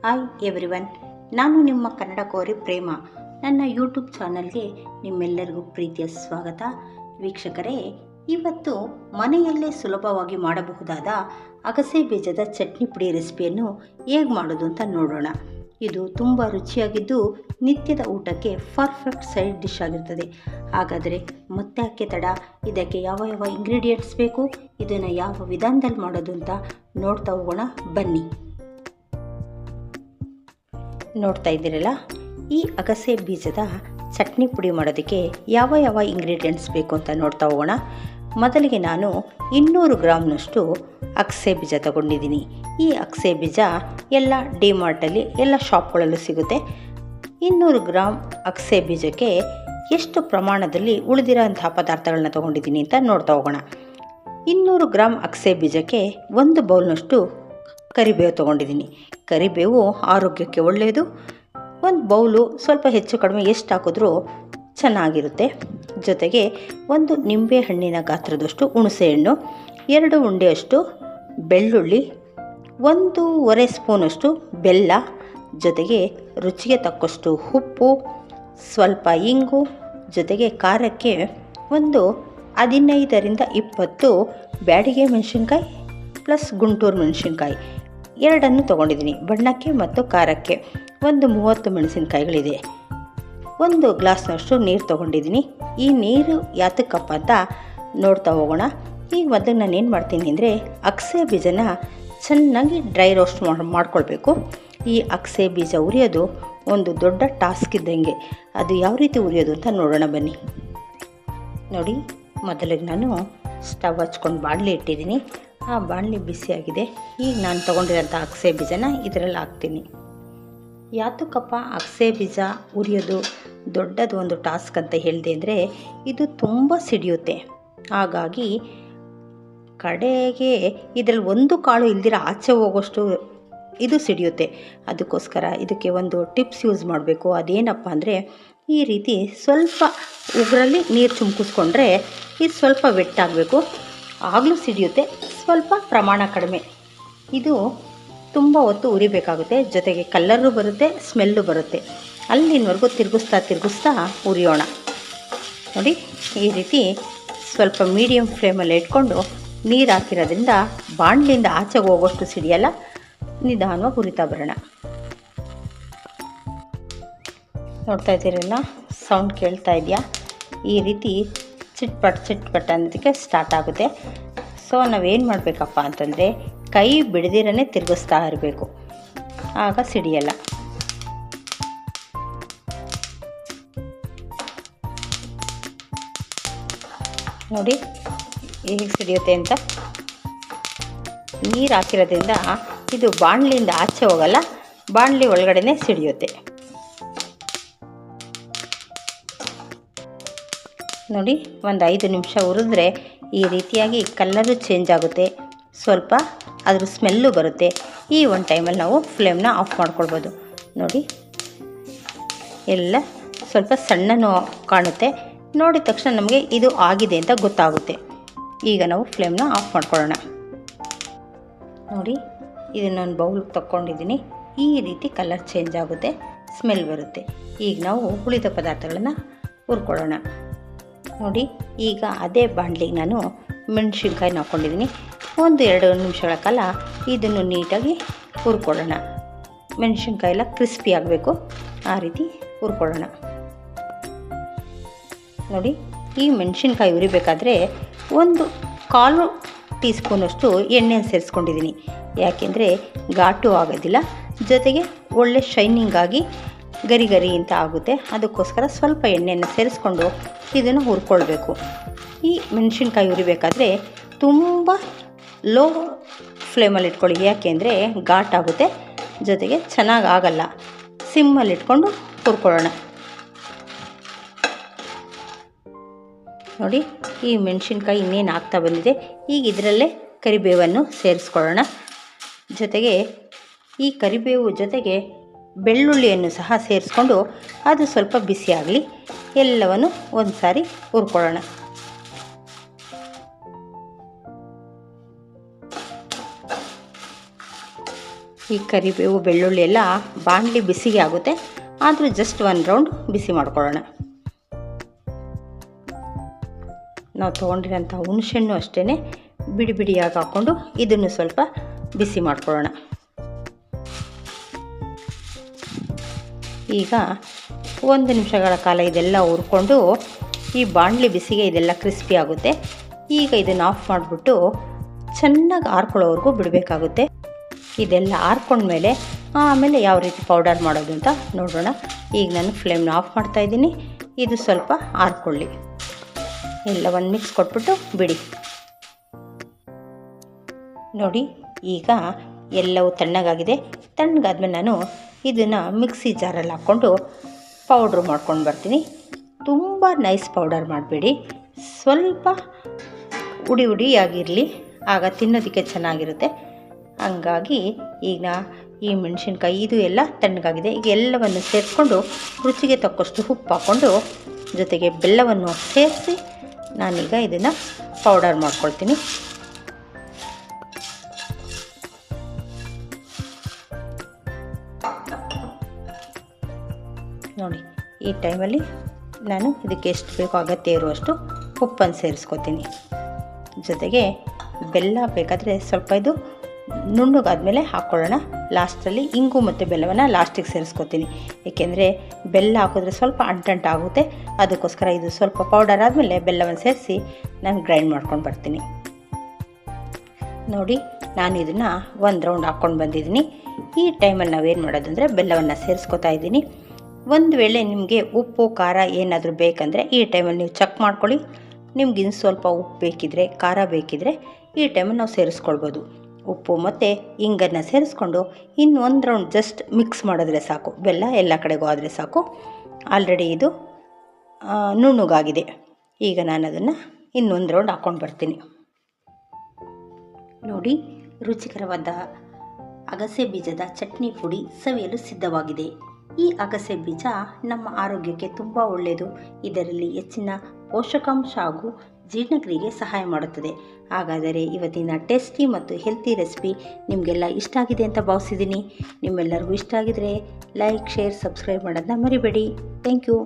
Hi everyone, ನಾನು ನಿಮ್ಮ ಕನ್ನಡ ಕೋರಿ ಪ್ರೇಮ. ನನ್ನ ಯೂಟ್ಯೂಬ್ ಚಾನಲ್ಗೆ ನಿಮ್ಮೆಲ್ಲರಿಗೂ ಪ್ರೀತಿಯ ಸ್ವಾಗತ. ವೀಕ್ಷಕರೇ, ಇವತ್ತು ಮನೆಯಲ್ಲೇ ಸುಲಭವಾಗಿ ಮಾಡಬಹುದಾದ ಅಗಸೆ ಬೀಜದ ಚಟ್ನಿ ಪುಡಿ ರೆಸಿಪಿಯನ್ನು ಹೇಗೆ ಮಾಡೋದು ಅಂತ ನೋಡೋಣ. ಇದು ತುಂಬ ರುಚಿಯಾಗಿದ್ದು ನಿತ್ಯದ ಊಟಕ್ಕೆ ಪರ್ಫೆಕ್ಟ್ ಸೈಡ್ ಡಿಶ್ ಆಗಿರ್ತದೆ. ಹಾಗಾದರೆ ಮತ್ತೆ ಯಾಕೆ ತಡ, ಇದಕ್ಕೆ ಯಾವ ಯಾವ ಇಂಗ್ರೀಡಿಯೆಂಟ್ಸ್ ಬೇಕು, ಇದನ್ನು ಯಾವ ವಿಧಾನದಲ್ಲಿ ಮಾಡೋದು ಅಂತ ನೋಡ್ತಾ ಹೋಗೋಣ ಬನ್ನಿ. ನೋಡ್ತಾ ಇದ್ದೀರಲ್ಲ, ಈ ಅಗಸೆ ಬೀಜದ ಚಟ್ನಿ ಪುಡಿ ಮಾಡೋದಕ್ಕೆ ಯಾವ ಯಾವ ಇಂಗ್ರೀಡಿಯೆಂಟ್ಸ್ ಬೇಕು ಅಂತ ನೋಡ್ತಾ ಹೋಗೋಣ. ಮೊದಲಿಗೆ ನಾನು 200 ಗ್ರಾಮ್ನಷ್ಟು ಅಗಸೆ ಬೀಜ ತಗೊಂಡಿದ್ದೀನಿ. ಈ ಅಗಸೆ ಬೀಜ ಎಲ್ಲ ಡಿಮಾರ್ಟಲ್ಲಿ ಎಲ್ಲ ಶಾಪ್ಗಳಲ್ಲೂ ಸಿಗುತ್ತೆ. 200 ಗ್ರಾಮ್ ಅಗಸೆ ಬೀಜಕ್ಕೆ ಎಷ್ಟು ಪ್ರಮಾಣದಲ್ಲಿ ಉಳಿದಿರೋಂತಹ ಪದಾರ್ಥಗಳನ್ನ ತೊಗೊಂಡಿದ್ದೀನಿ ಅಂತ ನೋಡ್ತಾ ಹೋಗೋಣ. 200 ಗ್ರಾಮ್ ಅಗಸೆ ಬೀಜಕ್ಕೆ 1 ಬೌಲ್ನಷ್ಟು ಕರಿಬೇವು ತೊಗೊಂಡಿದ್ದೀನಿ. ಕರಿಬೇವು ಆರೋಗ್ಯಕ್ಕೆ ಒಳ್ಳೆಯದು. 1 ಬೌಲು ಸ್ವಲ್ಪ ಹೆಚ್ಚು ಕಡಿಮೆ ಎಷ್ಟು ಹಾಕಿದ್ರೂ ಚೆನ್ನಾಗಿರುತ್ತೆ. ಜೊತೆಗೆ 1 ನಿಂಬೆ ಹಣ್ಣಿನ ಗಾತ್ರದಷ್ಟು ಹುಣಸೆಹಣ್ಣು, 2 ಉಂಡೆಯಷ್ಟು ಬೆಳ್ಳುಳ್ಳಿ, 1.5 ಸ್ಪೂನಷ್ಟು ಬೆಲ್ಲ, ಜೊತೆಗೆ ರುಚಿಗೆ ತಕ್ಕಷ್ಟು ಉಪ್ಪು, ಸ್ವಲ್ಪ ಇಂಗು, ಜೊತೆಗೆ ಖಾರಕ್ಕೆ 15ರಿಂದ 20 ಬ್ಯಾಡಿಗೆ ಮೆಣಸಿನ್ಕಾಯಿ ಪ್ಲಸ್ ಗುಂಟೂರು ಮೆಣಸಿನ್ಕಾಯಿ ಎರಡನ್ನು ತೊಗೊಂಡಿದ್ದೀನಿ. ಬಣ್ಣಕ್ಕೆ ಮತ್ತು ಖಾರಕ್ಕೆ 30 ಮೆಣಸಿನ್ಕಾಯಿಗಳಿದೆ. 1 ಗ್ಲಾಸ್ನಷ್ಟು ನೀರು ತೊಗೊಂಡಿದ್ದೀನಿ. ಈ ನೀರು ಯಾತಕ್ಕಪ್ಪ ಅಂತ ನೋಡ್ತಾ ಹೋಗೋಣ. ಈಗ ಮೊದಲು ನಾನು ಏನು ಮಾಡ್ತೀನಿ ಅಂದರೆ, ಅಗಸೆ ಬೀಜನ ಚೆನ್ನಾಗಿ ಡ್ರೈ ರೋಸ್ಟ್ ಮಾಡ್ಕೊಳ್ಬೇಕು. ಈ ಅಗಸೆ ಬೀಜ ಉರಿಯೋದು ಒಂದು ದೊಡ್ಡ ಟಾಸ್ಕ್ ಇದ್ದಂಗೆ. ಅದು ಯಾವ ರೀತಿ ಉರಿಯೋದು ಅಂತ ನೋಡೋಣ ಬನ್ನಿ. ನೋಡಿ, ಮೊದಲಿಗೆ ನಾನು ಸ್ಟವ್ ಹಚ್ಕೊಂಡು ಬಾಣಲಿ ಇಟ್ಟಿದ್ದೀನಿ. ಆ ಬಾಣಲಿ ಬಿಸಿಯಾಗಿದೆ. ಈಗ ನಾನು ತೊಗೊಂಡಿರೋಂಥ ಅಗಸೆ ಬೀಜನ ಇದರಲ್ಲಿ ಹಾಕ್ತೀನಿ. ಯಾತಕ್ಕಪ್ಪ ಅಗಸೆ ಬೀಜ ಉರಿಯೋದು ದೊಡ್ಡದು ಒಂದು ಟಾಸ್ಕ್ ಅಂತ ಹೇಳಿದೆ ಅಂದರೆ, ಇದು ತುಂಬ ಸಿಡಿಯುತ್ತೆ. ಹಾಗಾಗಿ ಕಡೆಗೆ ಇದರಲ್ಲಿ ಒಂದು ಕಾಳು ಇಲ್ದಿರ ಆಚೆ ಹೋಗೋಷ್ಟು ಇದು ಸಿಡಿಯುತ್ತೆ. ಅದಕ್ಕೋಸ್ಕರ ಇದಕ್ಕೆ ಒಂದು ಟಿಪ್ಸ್ ಯೂಸ್ ಮಾಡಬೇಕು. ಅದೇನಪ್ಪ ಅಂದರೆ, ಈ ರೀತಿ ಸ್ವಲ್ಪ ಉಗುರಲ್ಲಿ ನೀರು ಚುಮ್ಕಿಸ್ಕೊಂಡ್ರೆ ಇದು ಸ್ವಲ್ಪ ವೆಟ್ಟಾಗಬೇಕು, ಆಗಲೂ ಸಿಡಿಯುತ್ತೆ. ಸ್ವಲ್ಪ ಪ್ರಮಾಣ ಕಡಿಮೆ. ಇದು ತುಂಬ ಹೊತ್ತು ಉರಿಬೇಕಾಗುತ್ತೆ. ಜೊತೆಗೆ ಕಲ್ಲರು ಬರುತ್ತೆ, ಸ್ಮೆಲ್ಲು ಬರುತ್ತೆ. ಅಲ್ಲಿನವರೆಗೂ ತಿರುಗಿಸ್ತಾ ಉರಿಯೋಣ. ನೋಡಿ, ಈ ರೀತಿ ಸ್ವಲ್ಪ ಮೀಡಿಯಮ್ ಫ್ಲೇಮಲ್ಲಿ ಇಟ್ಕೊಂಡು ನೀರು ಹಾಕಿರೋದ್ರಿಂದ ಬಾಣಲಿಯಿಂದ ಆಚೆಗೆ ಹೋಗೋಷ್ಟು ಸಿಡಿಯಲ್ಲ, ನಿಧಾನವಾಗಿ ಉರಿತಾ ಬರೋಣ. ನೋಡ್ತಾ ಇದ್ದೀರಲ್ಲ, ಸೌಂಡ್ ಕೇಳ್ತಾ ಇದೆಯಾ? ಈ ರೀತಿ ಚಿಟ್ಪಟ್ ಅನ್ನೋದಕ್ಕೆ ಸ್ಟಾರ್ಟ್ ಆಗುತ್ತೆ. ಸೊ ನಾವೇನು ಮಾಡಬೇಕಪ್ಪ ಅಂತಂದರೆ, ಕೈ ಬಿಡದಿರೇ ತಿರುಗಿಸ್ತಾ ಇರಬೇಕು, ಆಗ ಸಿಡಿಯಲ್ಲ. ನೋಡಿ ಹೇಗೆ ಸಿಡಿಯುತ್ತೆ ಅಂತ. ನೀರು ಹಾಕಿರೋದ್ರಿಂದ ಇದು ಬಾಣಲಿಯಿಂದ ಆಚೆ ಹೋಗಲ್ಲ, ಬಾಣಲಿ ಒಳಗಡೆನೇ ಸಿಡಿಯುತ್ತೆ. ನೋಡಿ, ಒಂದು 5 ನಿಮಿಷ ಹುರಿದ್ರೆ ಈ ರೀತಿಯಾಗಿ ಕಲ್ಲರು ಚೇಂಜ್ ಆಗುತ್ತೆ, ಸ್ವಲ್ಪ ಅದ್ರ ಸ್ಮೆಲ್ಲು ಬರುತ್ತೆ. ಈ ಒಂದು ಟೈಮಲ್ಲಿ ನಾವು ಫ್ಲೇಮ್ನ ಆಫ್ ಮಾಡ್ಕೊಳ್ಬೋದು. ನೋಡಿ, ಎಲ್ಲ ಸ್ವಲ್ಪ ಸಣ್ಣನೂ ಕಾಣುತ್ತೆ. ನೋಡಿದ ತಕ್ಷಣ ನಮಗೆ ಇದು ಆಗಿದೆ ಅಂತ ಗೊತ್ತಾಗುತ್ತೆ. ಈಗ ನಾವು ಫ್ಲೇಮ್ನ ಆಫ್ ಮಾಡ್ಕೊಳ್ಳೋಣ. ನೋಡಿ, ಇದನ್ನೊಂದು ಬೌಲ್ಗೆ ತಗೊಂಡಿದ್ದೀನಿ. ಈ ರೀತಿ ಕಲರ್ ಚೇಂಜ್ ಆಗುತ್ತೆ, ಸ್ಮೆಲ್ ಬರುತ್ತೆ. ಈಗ ನಾವು ಉಳಿದ ಪದಾರ್ಥಗಳನ್ನು ಹುರ್ಕೊಳ್ಳೋಣ. ನೋಡಿ, ಈಗ ಅದೇ ಬಾಣಲಿಗೆ ನಾನು ಮೆಣಸಿನ್ಕಾಯಿನ ಹಾಕ್ಕೊಂಡಿದ್ದೀನಿ. 1-2 ನಿಮಿಷಗಳ ಕಾಲ ಇದನ್ನು ನೀಟಾಗಿ ಹುರ್ಕೊಳ್ಳೋಣ. ಮೆಣಸಿನ್ಕಾಯಿ ಎಲ್ಲ ಕ್ರಿಸ್ಪಿ ಆಗಬೇಕು, ಆ ರೀತಿ ಹುರ್ಕೊಳ್ಳೋಣ. ನೋಡಿ, ಈ ಮೆಣಸಿನ್ಕಾಯಿ ಉರಿಬೇಕಾದ್ರೆ 1/4 ಟೀ ಸ್ಪೂನಷ್ಟು ಎಣ್ಣೆ ಸೇರಿಸ್ಕೊಂಡಿದ್ದೀನಿ. ಯಾಕೆಂದರೆ ಘಾಟು ಆಗೋದಿಲ್ಲ, ಜೊತೆಗೆ ಒಳ್ಳೆ ಶೈನಿಂಗ್ ಆಗಿ ಗರಿ ಗರಿ ಅಂತ ಆಗುತ್ತೆ. ಅದಕ್ಕೋಸ್ಕರ ಸ್ವಲ್ಪ ಎಣ್ಣೆಯನ್ನು ಸೇರಿಸ್ಕೊಂಡು ಇದನ್ನು ಹುರ್ಕೊಳ್ಬೇಕು. ಈ ಮೆಣಸಿನ್ಕಾಯಿ ಉರಿಬೇಕಾದ್ರೆ ತುಂಬ ಲೋ ಫ್ಲೇಮಲ್ಲಿ ಇಟ್ಕೊಳ್ಳಿ, ಯಾಕೆಂದರೆ ಘಾಟಾಗುತ್ತೆ, ಜೊತೆಗೆ ಚೆನ್ನಾಗಿ ಆಗಲ್ಲ. ಸಿಮ್ಮಲ್ಲಿ ಇಟ್ಕೊಂಡು ಹುರ್ಕೊಳ್ಳೋಣ. ನೋಡಿ, ಈ ಮೆಣಸಿನ್ಕಾಯಿ ಇನ್ನೇನು ಆಗ್ತಾ ಬಂದಿದೆ. ಈಗ ಇದರಲ್ಲೇ ಕರಿಬೇವನ್ನು ಸೇರಿಸ್ಕೊಳ್ಳೋಣ. ಜೊತೆಗೆ ಈ ಕರಿಬೇವು ಜೊತೆಗೆ ಬೆಳ್ಳುಳ್ಳಿಯನ್ನು ಸಹ ಸೇರಿಸ್ಕೊಂಡು ಅದು ಸ್ವಲ್ಪ ಬಿಸಿಯಾಗಲಿ. ಎಲ್ಲವನ್ನು ಒಂದು ಸಾರಿ ಹುರ್ಕೊಳ್ಳೋಣ. ಈ ಕರಿಬೇವು ಬೆಳ್ಳುಳ್ಳಿ ಎಲ್ಲ ಬಾಣಲಿ ಬಿಸಿಗೆ ಆಗುತ್ತೆ, ಆದರೂ ಜಸ್ಟ್ 1 ರೌಂಡ್ ಬಿಸಿ ಮಾಡ್ಕೊಳ್ಳೋಣ. ನಾವು ತೊಗೊಂಡಿರೋಂಥ ಹುಣಸೆಹಣ್ಣು ಅಷ್ಟೇ ಬಿಡಿ ಬಿಡಿಯಾಗಿ ಹಾಕ್ಕೊಂಡು ಇದನ್ನು ಸ್ವಲ್ಪ ಬಿಸಿ ಮಾಡ್ಕೊಳ್ಳೋಣ. ಈಗ 1 ನಿಮಿಷಗಳ ಕಾಲ ಇದೆಲ್ಲ ಹುರ್ಕೊಂಡು ಈ ಬಾಣಲಿ ಬಿಸಿಗೆ ಇದೆಲ್ಲ ಕ್ರಿಸ್ಪಿ ಆಗುತ್ತೆ. ಈಗ ಇದನ್ನು ಆಫ್ ಮಾಡಿಬಿಟ್ಟು ಚೆನ್ನಾಗಿ ಆರ್ಕೊಳ್ಳೋವರೆಗೂ ಬಿಡಬೇಕಾಗುತ್ತೆ. ಇದೆಲ್ಲ ಆರ್ಕೊಂಡ್ಮೇಲೆ ಆಮೇಲೆ ಯಾವ ರೀತಿ ಪೌಡರ್ ಮಾಡೋದು ಅಂತ ನೋಡೋಣ. ಈಗ ನಾನು ಫ್ಲೇಮ್ನ ಆಫ್ ಮಾಡ್ತಾಯಿದ್ದೀನಿ. ಇದು ಸ್ವಲ್ಪ ಆರ್ಕೊಳ್ಳಿ. ಎಲ್ಲ ಒಂದು ಮಿಕ್ಸ್ ಕೊಟ್ಬಿಟ್ಟು ಬಿಡಿ. ನೋಡಿ ಈಗ ಎಲ್ಲವೂ ತಣ್ಣಗಾಗಿದೆ. ತಣ್ಣಗಾದ್ಮೇಲೆ ನಾನು ಇದನ್ನು ಮಿಕ್ಸಿ ಜಾರಲ್ಲಿ ಹಾಕ್ಕೊಂಡು ಪೌಡ್ರ್ ಮಾಡ್ಕೊಂಡು ಬರ್ತೀನಿ. ತುಂಬ ನೈಸ್ ಪೌಡರ್ ಮಾಡಬೇಡಿ, ಸ್ವಲ್ಪ ಉಡಿಯಾಗಿರಲಿ, ಆಗ ತಿನ್ನೋದಕ್ಕೆ ಚೆನ್ನಾಗಿರುತ್ತೆ. ಹಂಗಾಗಿ ಈಗ ಈ ಮೆಣಸಿನ್ಕಾಯಿ ಇದು ಎಲ್ಲ ತಣ್ಣಗಾಗಿದೆ. ಈಗ ಎಲ್ಲವನ್ನು ಸೇರಿಸ್ಕೊಂಡು ರುಚಿಗೆ ತಕ್ಕಷ್ಟು ಉಪ್ಪು ಹಾಕ್ಕೊಂಡು ಜೊತೆಗೆ ಬೆಲ್ಲವನ್ನು ಸೇರಿಸಿ ನಾನೀಗ ಇದನ್ನು ಪೌಡರ್ ಮಾಡ್ಕೊಳ್ತೀನಿ. ನೋಡಿ ಈ ಟೈಮಲ್ಲಿ ನಾನು ಇದಕ್ಕೆ ಎಷ್ಟು ಬೇಕೋ ಅಗತ್ಯ ಇರುವಷ್ಟು ಉಪ್ಪನ್ನು ಸೇರಿಸ್ಕೊತೀನಿ. ಜೊತೆಗೆ ಬೆಲ್ಲ ಬೇಕಾದರೆ ಸ್ವಲ್ಪ ಇದು ನುಣ್ಣಗಾದ್ಮೇಲೆ ಹಾಕ್ಕೊಳ್ಳೋಣ. ಲಾಸ್ಟಲ್ಲಿ ಇಂಗು ಮತ್ತು ಬೆಲ್ಲವನ್ನು ಲಾಸ್ಟಿಗೆ ಸೇರಿಸ್ಕೊತೀನಿ. ಏಕೆಂದರೆ ಬೆಲ್ಲ ಹಾಕಿದ್ರೆ ಸ್ವಲ್ಪ ಅಂಟಂಟಾಗುತ್ತೆ. ಅದಕ್ಕೋಸ್ಕರ ಇದು ಸ್ವಲ್ಪ ಪೌಡರ್ ಆದಮೇಲೆ ಬೆಲ್ಲವನ್ನು ಸೇರಿಸಿ ನಾನು ಗ್ರೈಂಡ್ ಮಾಡ್ಕೊಂಡು ಬರ್ತೀನಿ. ನೋಡಿ ನಾನು ಇದನ್ನು 1 ರೌಂಡ್ ಹಾಕ್ಕೊಂಡು ಬಂದಿದ್ದೀನಿ. ಈ ಟೈಮಲ್ಲಿ ನಾವೇನು ಮಾಡೋದಂದರೆ ಬೆಲ್ಲವನ್ನು ಸೇರಿಸ್ಕೊತಾ ಇದ್ದೀನಿ. ಒಂದು ವೇಳೆ ನಿಮಗೆ ಉಪ್ಪು ಖಾರ ಏನಾದರೂ ಬೇಕಂದರೆ ಈ ಟೈಮಲ್ಲಿ ನೀವು ಚೆಕ್ ಮಾಡ್ಕೊಳ್ಳಿ. ನಿಮ್ಗೆ ಇನ್ನು ಸ್ವಲ್ಪ ಉಪ್ಪು ಬೇಕಿದ್ರೆ, ಖಾರ ಬೇಕಿದ್ರೆ ಈ ಟೈಮಲ್ಲಿ ನಾವು ಸೇರಿಸ್ಕೊಳ್ಬೋದು. ಉಪ್ಪು ಮತ್ತು ಇಂಗನ್ನು ಸೇರಿಸ್ಕೊಂಡು ಇನ್ನು 1 ರೌಂಡ್ ಜಸ್ಟ್ ಮಿಕ್ಸ್ ಮಾಡಿದ್ರೆ ಸಾಕು. ಬೆಲ್ಲ ಎಲ್ಲ ಕಡೆಗೂ ಆದರೆ ಸಾಕು. ಆಲ್ರೆಡಿ ಇದು ನುಣ್ಣಗಾಗಿದೆ. ಈಗ ನಾನು ಅದನ್ನು ಇನ್ನೊಂದು ರೌಂಡ್ ಹಾಕ್ಕೊಂಡು ಬರ್ತೀನಿ. ನೋಡಿ ರುಚಿಕರವಾದ ಅಗಸೆ ಬೀಜದ ಚಟ್ನಿ ಪುಡಿ ಸವಿಯಲು ಸಿದ್ಧವಾಗಿದೆ. ಈ ಅಗಸೆ ಬೀಜ ನಮ್ಮ ಆರೋಗ್ಯಕ್ಕೆ ತುಂಬ ಒಳ್ಳೆಯದು. ಇದರಲ್ಲಿ ಹೆಚ್ಚಿನ ಪೋಷಕಾಂಶ ಹಾಗೂ ಜೀರ್ಣಕ್ರಿಯೆಗೆ ಸಹಾಯ ಮಾಡುತ್ತದೆ. ಹಾಗಾದರೆ ಇವತ್ತಿನ ಟೇಸ್ಟಿ ಮತ್ತು ಹೆಲ್ತಿ ರೆಸಿಪಿ ನಿಮಗೆಲ್ಲ ಇಷ್ಟ ಆಗಿದೆ ಅಂತ ಭಾವಿಸಿದ್ದೀನಿ. ನಿಮ್ಮೆಲ್ಲರಿಗೂ ಇಷ್ಟ ಆಗಿದರೆ ಲೈಕ್, ಶೇರ್, ಸಬ್ಸ್ಕ್ರೈಬ್ ಮಾಡೋದನ್ನ ಮರಿಬೇಡಿ. Thank you.